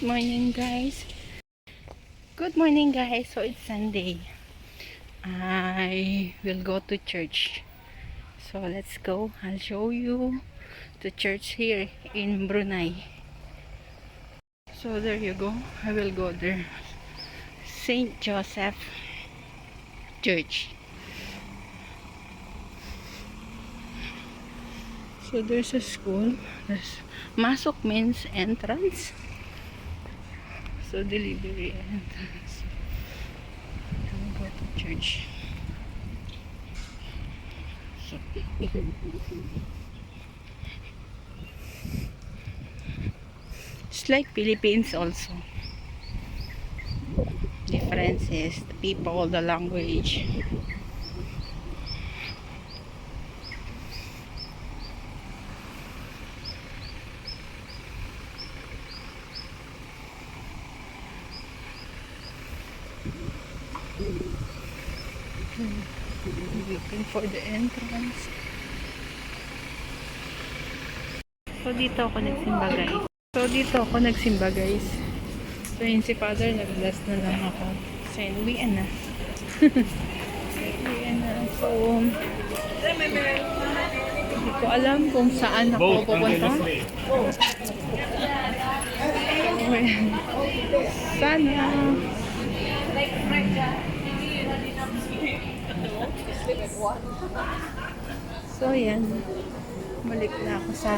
Good morning guys. Good morning guys. So it's Sunday. I will go to church. So let's go. I'll show you the church here in Brunei. So there you go. I will go there. Saint Joseph Church. So there's a school. There's Masok means entrance. So delivery entrance. I'll go to church. So, it's like Philippines also. Difference is the people, the language. Looking for the entrance. So dito ako nagsimba guys. So yun si Father, nag-bless na lang ako. So yun, uwian na. Uwian na. So, hindi ko alam kung saan ako pupunta. Sana. So yan. Balik na ako sa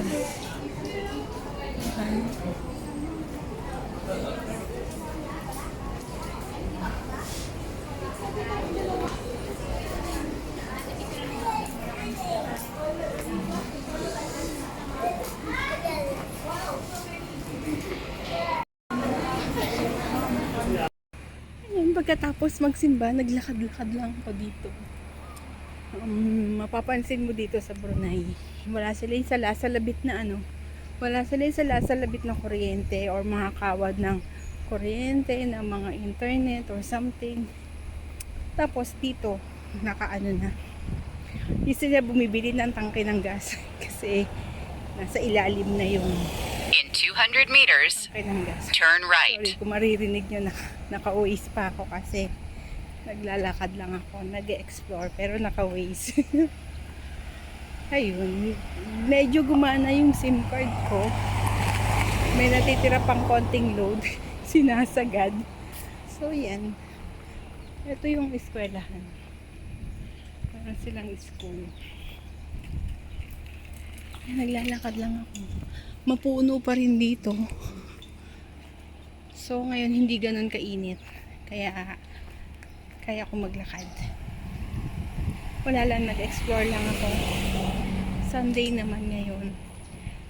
pagkatapos magsimba, naglakad-lakad lang ako dito. Mapapansin mo dito sa Brunei, wala sila yung salasalabit na wala sila yung salasalabit na kuryente or mga kawad ng kuryente, ng mga internet or something. Tapos dito, nakaano na. Hindi sila bumibili ng tangke ng gas kasi nasa ilalim na yung In 200 meters, turn right. Sorry kung maririnig nyo, naka-Waze pa ako kasi naglalakad lang ako, nag-explore pero naka-Waze. Ayun, medyo gumana yung SIM card ko. May natitira pang konting load, sinasagad. So yan, ito yung eskwelahan. Parang silang school. Naglalakad lang ako. Mapuno pa rin dito. So ngayon hindi ganun kainit. Kaya ako maglakad. Wala lang, nag-explore lang ako. Sunday naman ngayon.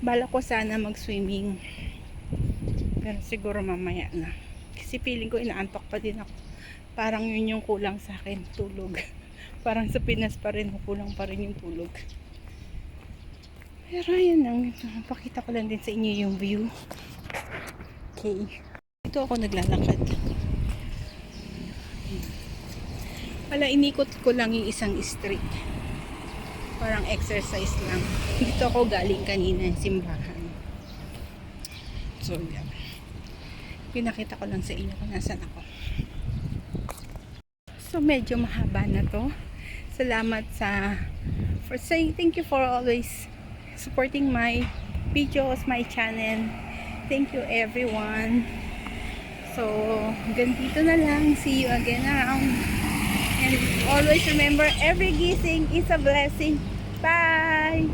Bala ko sana mag-swimming. Pero siguro mamaya na. Kasi feeling ko inaantok pa din ako. Parang yun yung kulang sa akin, tulog. Parang sa Pinas pa rin, kulang pa rin yung tulog. Pero ayan lang, pakita ko lang din sa inyo yung view. Okay. Ito ako naglalakad. Wala, inikot ko lang yung isang street. Parang exercise lang. Dito ako galing kanina, simbahan. So, yan. Pinakita ko lang sa inyo kung nasan ako. So, medyo mahaba na to. Salamat for saying thank you for always supporting my videos, my channel. Thank you everyone. So, hanggang dito na lang. See you again around. And always remember, every gising is a blessing. Bye!